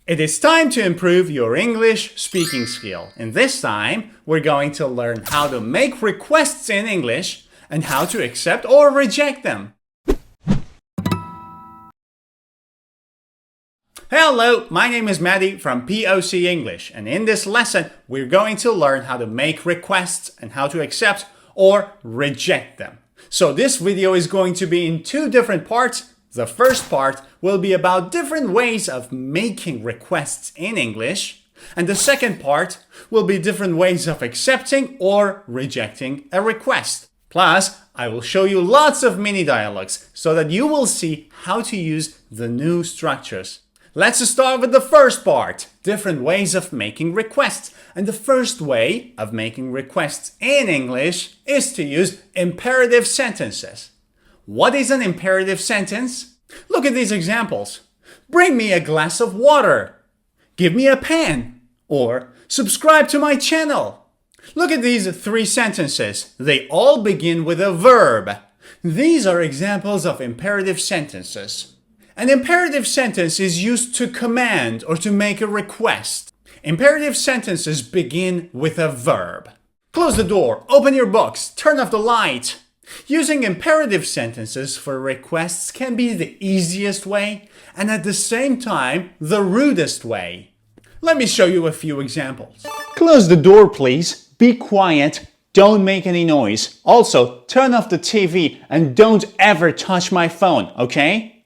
It is time to improve your English speaking skill. And this time, we're going to learn how to make requests in English and how to accept or reject them. Hello, my name is Maddie from POC English, and in this lesson, we're going to learn how to make requests and how to accept or reject them. So this video is going to be in two different parts. The first part will be about different ways of making requests in English, and the second part will be different ways of accepting or rejecting a request. Plus, I will show you lots of mini dialogues so that you will see how to use the new structures. Let's start with the first part, different ways of making requests. And the first way of making requests in English is to use imperative sentences. What is an imperative sentence? Look at these examples. Bring me a glass of water. Give me a pen. Or subscribe to my channel. Look at these three sentences. They all begin with a verb. These are examples of imperative sentences. An imperative sentence is used to command or to make a request. Imperative sentences begin with a verb. Close the door, open your books, turn off the light. Using imperative sentences for requests can be the easiest way and at the same time the rudest way. Let me show you a few examples. Close the door, please. Be quiet. Don't make any noise. Also, turn off the TV and don't ever touch my phone, okay?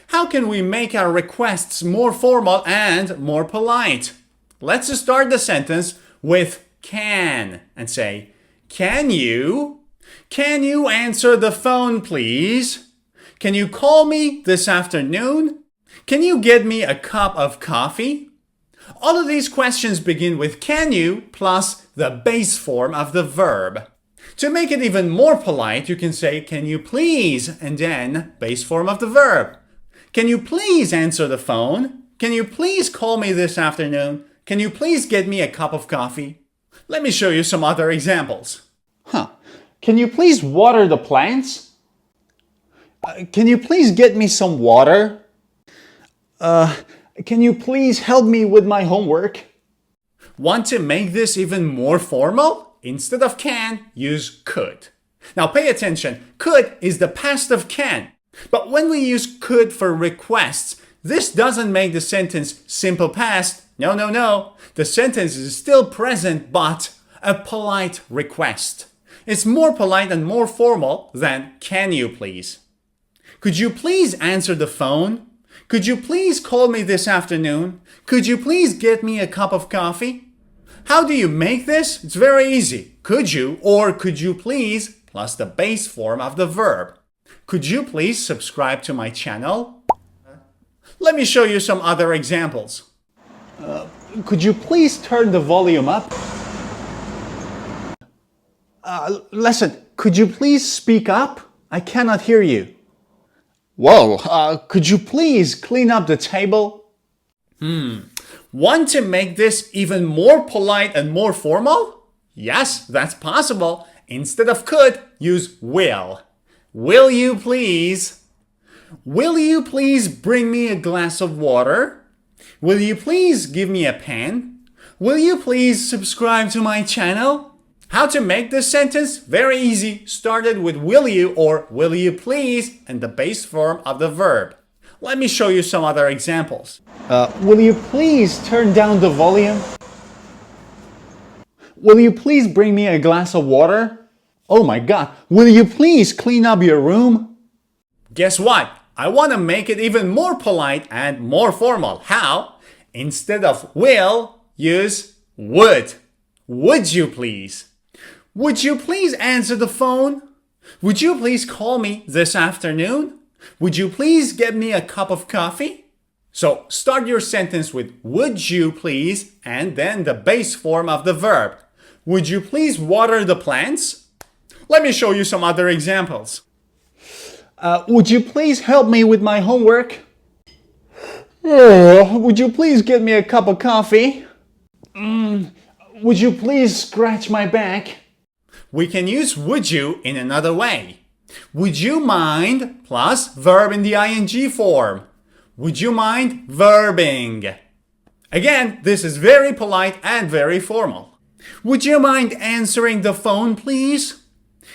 How can we make our requests more formal and more polite? Let's start the sentence with can and say, Can you answer the phone, please? Can you call me this afternoon? Can you get me a cup of coffee? All of these questions begin with can you plus the base form of the verb. To make it even more polite, you can say, can you please, and then base form of the verb. Can you please answer the phone? Can you please call me this afternoon? Can you please get me a cup of coffee? Let me show you some other examples. Can you please water the plants? Can you please get me some water? Can you please help me with my homework? Want to make this even more formal? Instead of can, use could. Now pay attention. Could is the past of can. But when we use could for requests, this doesn't make the sentence simple past. No. The sentence is still present, but a polite request. It's more polite and more formal than can you please. Could you please answer the phone? Could you please call me this afternoon? Could you please get me a cup of coffee? How do you make this? It's very easy. Could you or could you please plus the base form of the verb. Could you please subscribe to my channel? Let me show you some other examples. Could you please turn the volume up? Listen, could you please speak up? I cannot hear you. Whoa, could you please clean up the table? Want to make this even more polite and more formal? Yes, that's possible. Instead of could, use will. Will you please? Will you please bring me a glass of water? Will you please give me a pen? Will you please subscribe to my channel? How to make this sentence? Very easy. Started with will you or will you please and the base form of the verb. Let me show you some other examples. Will you please turn down the volume? Will you please bring me a glass of water? Oh my God, will you please clean up your room? Guess what? I want to make it even more polite and more formal. How? Instead of will, use would. Would you please? Would you please answer the phone? Would you please call me this afternoon? Would you please get me a cup of coffee? So start your sentence with would you please and then the base form of the verb. Would you please water the plants? Let me show you some other examples. Would you please help me with my homework? Would you please get me a cup of coffee? Would you please scratch my back? We can use would you in another way. Would you mind plus verb in the ing form. Would you mind verbing? Again, this is very polite and very formal. Would you mind answering the phone, please?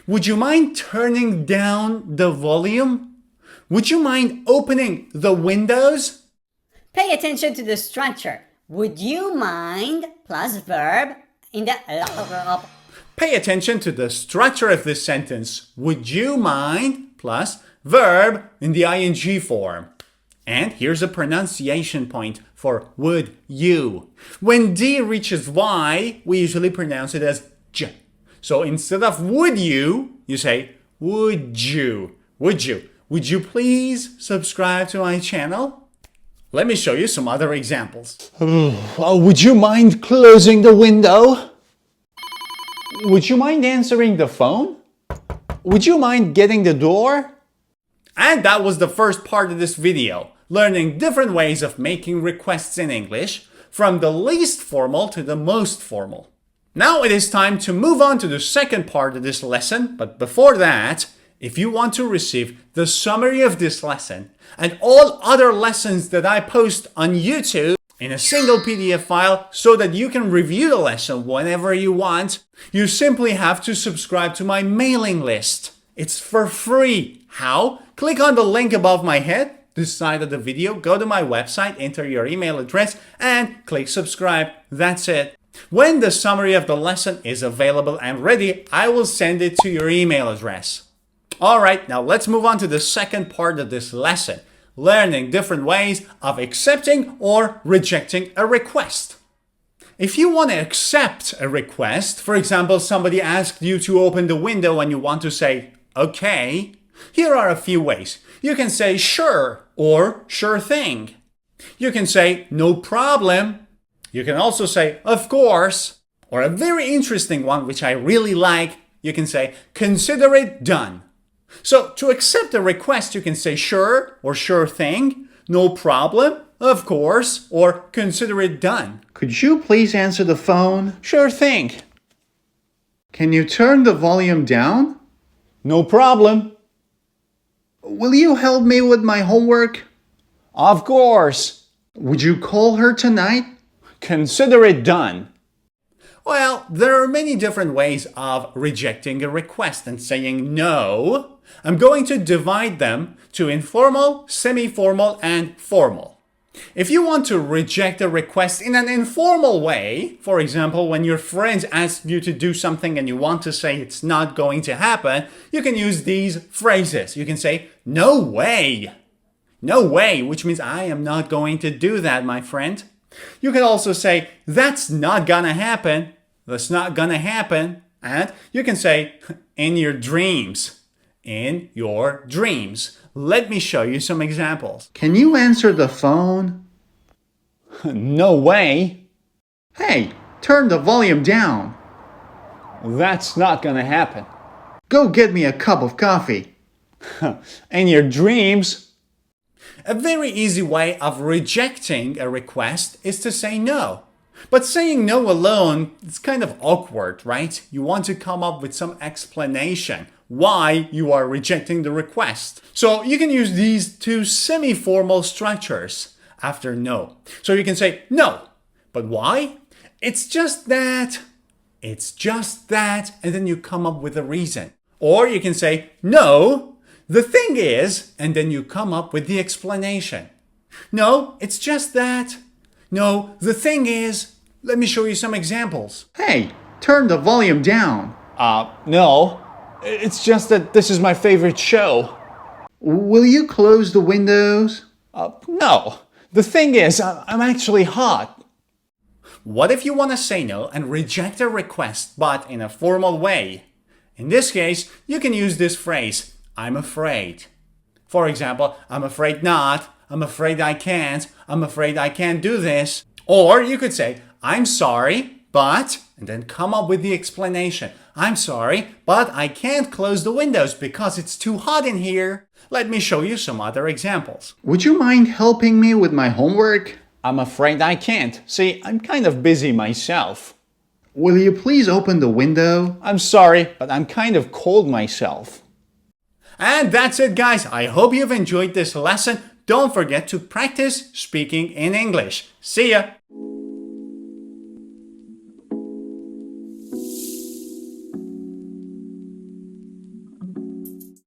Would you mind turning down the volume? Would you mind opening the windows? Pay attention to the structure. Would you mind plus verb in the Pay attention to the structure of this sentence. Would you mind plus verb in the ing form. And here's a pronunciation point for would you. When D reaches Y, we usually pronounce it as J. So instead of would you say would you. Would you? Would you please subscribe to my channel? Let me show you some other examples. Would you mind closing the window? Would you mind answering the phone? Would you mind getting the door? And that was the first part of this video, learning different ways of making requests in English, from the least formal to the most formal. Now it is time to move on to the second part of this lesson, but before that, if you want to receive the summary of this lesson and all other lessons that I post on YouTube in a single PDF file so that you can review the lesson whenever you want, you simply have to subscribe to my mailing list. It's for free. How? Click on the link above my head, this side of the video, go to my website, enter your email address, and click subscribe. That's it. When the summary of the lesson is available and ready, I will send it to your email address. Alright, now let's move on to the second part of this lesson, learning different ways of accepting or rejecting a request. If you want to accept a request, for example, somebody asked you to open the window and you want to say, okay, here are a few ways. You can say sure or sure thing. You can say no problem. You can also say of course, or a very interesting one which I really like, you can say consider it done. So to accept a request, you can say sure or sure thing, no problem, of course, or consider it done. Could you please answer the phone? Sure thing. Can you turn the volume down? No problem. Will you help me with my homework? Of course. Would you call her tonight? Consider it done. Well, there are many different ways of rejecting a request and saying no. I'm going to divide them to informal, semi-formal, and formal. If you want to reject a request in an informal way, for example, when your friends ask you to do something and you want to say it's not going to happen, you can use these phrases. You can say, no way. No way, which means I am not going to do that, my friend. You can also say, that's not gonna happen. That's not gonna happen. And you can say, in your dreams. In your dreams. Let me show you some examples. Can you answer the phone? No way. Hey, turn the volume down. That's not gonna happen. Go get me a cup of coffee. In your dreams. A very easy way of rejecting a request is to say no. But saying no alone is kind of awkward, right? You want to come up with some explanation why you are rejecting the request. So you can use these two semi-formal structures after no. So you can say no, but why? It's just that. It's just that, and then you come up with a reason. Or you can say no, the thing is, and then you come up with the explanation. No, it's just that. No, the thing is, let me show you some examples. Hey, turn the volume down. No, it's just that this is my favorite show. Will you close the windows? No, the thing is, I'm actually hot. What if you want to say no and reject a request, but in a formal way? In this case, you can use this phrase, I'm afraid. For example, I'm afraid not. I'm afraid I can't. I'm afraid I can't do this. Or you could say, I'm sorry, but, and then come up with the explanation. I'm sorry, but I can't close the windows because it's too hot in here. Let me show you some other examples. Would you mind helping me with my homework? I'm afraid I can't. See, I'm kind of busy myself. Will you please open the window? I'm sorry, but I'm kind of cold myself. And that's it, guys. I hope you've enjoyed this lesson. don't forget to practice speaking in English. See ya!